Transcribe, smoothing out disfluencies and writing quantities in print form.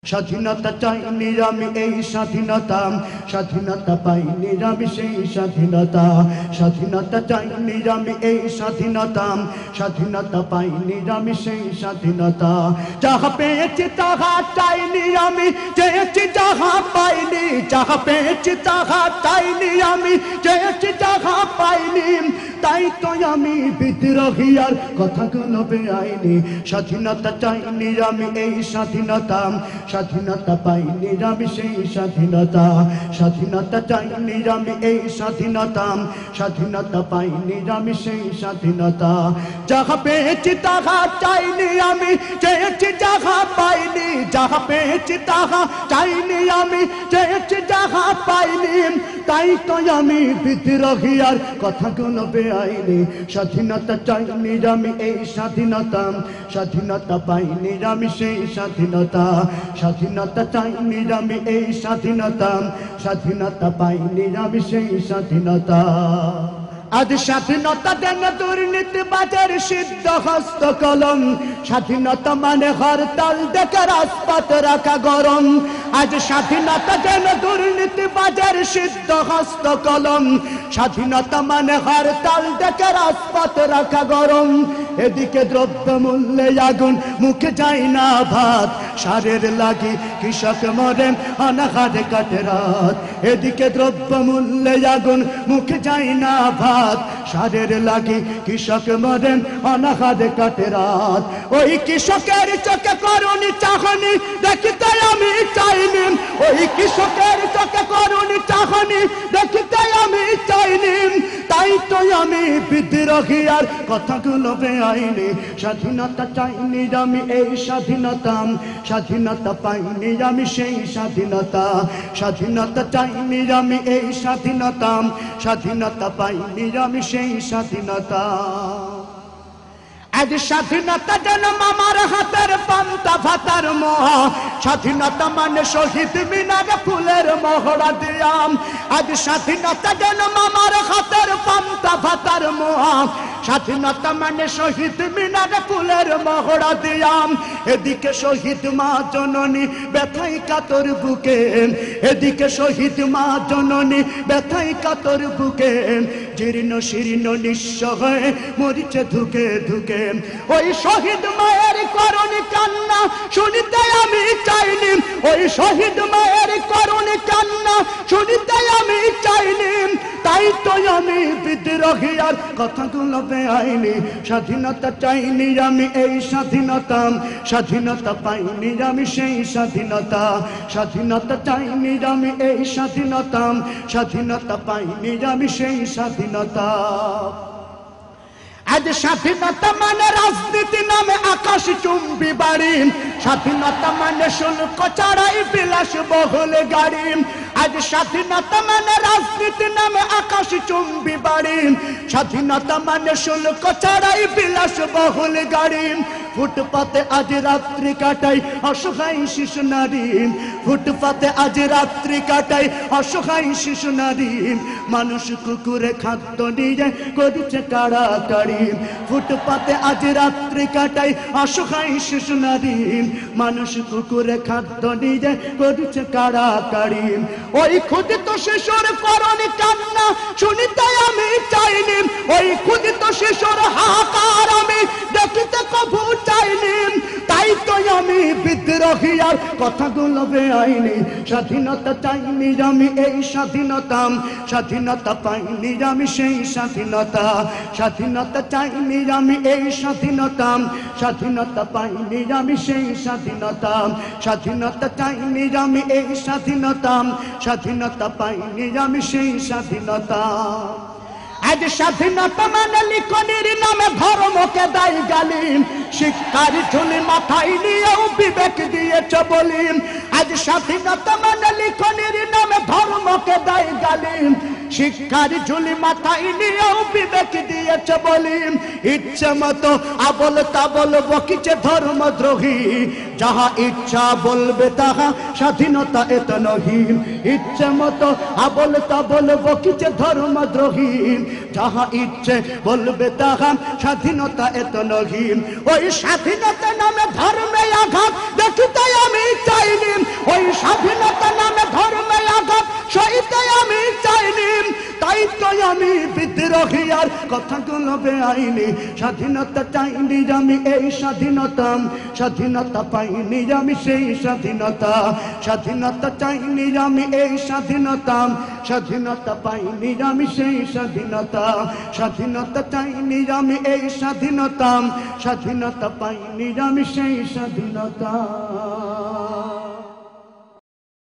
স্বাধীনতা চাইনি আমি এই স্বাধীনতা, স্বাধীনতা পাইনি আমি সেই স্বাধীনতা। স্বাধীনতা চাইনি আমি এই স্বাধীনতা, স্বাধীনতা পাইনি আমি সেই স্বাধীনতা। যাহা পেয়েছি তাহা চাইনি আমি, চেয়েছি যাহা পাইনি। যাহা পেয়েছি তাহা চাইনি আমি, চেয়েছি যাহা পাইনি। তাই তো আমি বিদ্রোহী আর কথাগুলো বেআইনি। স্বাধীনতা চাইনি আমি এই স্বাধীনতা, স্বাধীনতা পাইনি আমি সেই স্বাধীনতা। স্বাধীনতা চাইনি আমি এই স্বাধীনতা, স্বাধীনতা পাইনি আমি সেই স্বাধীনতা। যাহা পেয়েছি তাহা চাইনি আমি, চেয়েছি যাহা পাইনি। যাহা পেয়েছি তাহা চাইনি আমি, চেয়েছি যাহা পাইনি। তাই তো আমি বিদ্রোহী আর কথাগুলো বেআইনি। স্বাধীনতা চাইনি আমি এই স্বাধীনতা, স্বাধীনতা পাইনি আমি সেই স্বাধীনতা। স্বাধীনতা চাইনি আমি এই স্বাধীনতা, স্বাধীনতা পাইনি আমি সেই স্বাধীনতা। আজ স্বাধীনতা যেন দুর্নীতিবাজের সিদ্ধ হস্ত কলম। স্বাধীনতা মানে হরতাল ডেকে রাজপথ রাখা গরম। আজ স্বাধীনতা যেন দুর্নীতিবাজের সিদ্ধ হস্ত কলম। স্বাধীনতা মানে হরতাল ডেকে রাজপথ রাখা গরম। এদিকে দ্রব্য মূল্যে আগুন, মুখে যায় না ভাত। সারের লাগি কৃষক মরেন, অনাহারে কাটে রাত। এদিকে দ্রব্য মূল্যে আগুন, মুখে যায় না ভাত। সারের লাগি কৃষক মরেন, অনাহারে কাটে রাত। ওই কৃষকের চোখে করুণী চাহনি দেখিতে আমি চাইনি। ওই কৃষকের চোখে করুণী চাহনি দেখিতে আমি চাইনি। তাই তো আমি বিদ্রোহী আর কথাগুলো বেআইনি। স্বাধীনতা চাইনি আমি এই স্বাধীনতা, স্বাধীনতা পাইনি আমি সেই স্বাধীনতা। স্বাধীনতা চাইনি আমি এই স্বাধীনতা, স্বাধীনতা পাইনি আমি সেই স্বাধীনতা। আজ স্বাধীনতা যেন মামার হাতের পান্তা ভাতার মোহা। স্বাধীনতা মানে শহীদ মিনারে ফুলের মহড়া দিয়াম। আজ স্বাধীনতা যেন মামার হাতের পান্তা ভাতার মোহা। স্বাধীনতা মানে শহীদ মিনারে ফুলের মহড়া দিয়াম। এদিকে শহীদ মা জননী ব্যথাই কাতর বুকে, এদিকে শহীদ মা জননী ব্যথাই কাতর বুকে। জীর্ণ শীর্ণ নিঃস্ব হয়ে মরিছে ধুকে ধুকে। ওই শহীদ মায়ের করুণী কান্না শুনিতে আমি চাইনি। ওই শহীদ মায়ের করুণী কান্না শুনিতে আমি চাইনি। তাই তো আমি বিদ্রোহী আর কথাগুলো বেআইনি। স্বাধীনতা চাইনি আমি এই স্বাধীনতা, স্বাধীনতা পাইনি আমি সেই স্বাধীনতা। স্বাধীনতা চাইনি আমি এই স্বাধীনতা, স্বাধীনতা পাইনি আমি সেই স্বাধীনতা। আজ স্বাধীনতা মানে রাজনীতি নামে আকাশ চুম্বি বাড়ি। স্বাধীনতা মানে শুল্ক ছাড়াই বিলাস বহুল গাড়ি। আজ স্বাধীনতা মানে রাজনীতি নামে আকাশ চুম্বি বাড়ি। স্বাধীনতা মানে শুল্ক ছাড়াই বিলাস বহুল গাড়ি। ফুটপাতে আজ রাত্রি কাটাই অসহায় শিশু নারী। ফুটপাতে আজ রাত্রি কাটাই অসহায় শিশু নারী। মানুষ কুকুরে খাদ্য নিয়ে করেছে কাড়াকাড়ি। ফুটপাতে আজ রাত্রি কাটাই অসহায় শিশু নারী। মানুষ কুকুরে খাদ্য নিয়ে করেছে কাড়াকাড়ি। ওই ক্ষুদিত শিশুর করুণী কান্না শুনিতে আমি চাইনি। ওই ক্ষুদিত শিশুর হাহাকার আমি দেখিতে কভু চাইনি। তাই তো আমি বিদ্রোহী আর কথাগুলো বেআইনি। স্বাধীনতা চাইনি আমি এই স্বাধীনতা, স্বাধীনতা পাইনি আমি সেই স্বাধীনতা। স্বাধীনতা চাইনি আমি এই স্বাধীনতা, স্বাধীনতা পাইনি আমি সেই স্বাধীনতা। স্বাধীনতা চাইনি আমি এই স্বাধীনতা, স্বাধীনতা পাইনি আমি সেই স্বাধীনতা। আজ স্বাধীনতা মানে লিখনির নামে ধর্মকে দায়ী গালি। শিক্ষার ঝুলি মাথায় নিয়েও বিবেক দিয়েছ বলি। আজ স্বাধীনতা মানে লিখনির নামে ধর্মকে দায়ী গালি। শিক্ষার ঝুলি মাথায় নিয়েও বিবেক দিয়েছ বলি। ইচ্ছে মতো আবল তাবল বকিছে ধর্মদ্রোহী। যাহা ইচ্ছা বলবে তাহা স্বাধীনতা এত নহি। ইচ্ছে মতো আবল তাবল বকিছে ধর্মদ্রোহী। যাহা ইচ্ছে বলবে তাহা স্বাধীনতা এত নহি। ওই স্বাধীনতা নামে ধর্মে আঘাত দেখিতে আমি চাইনি। কই আমি বিদ্রোহী আর কথাগুলো বেআইনি স্বাধীনতা চাইনি আমি এই স্বাধীনতা স্বাধীনতা পাইনি আমি সেই স্বাধীনতা স্বাধীনতা চাইনি আমি এই স্বাধীনতা স্বাধীনতা পাইনি আমি সেই স্বাধীনতা স্বাধীনতা চাইনি আমি এই স্বাধীনতা স্বাধীনতা পাইনি আমি সেই স্বাধীনতা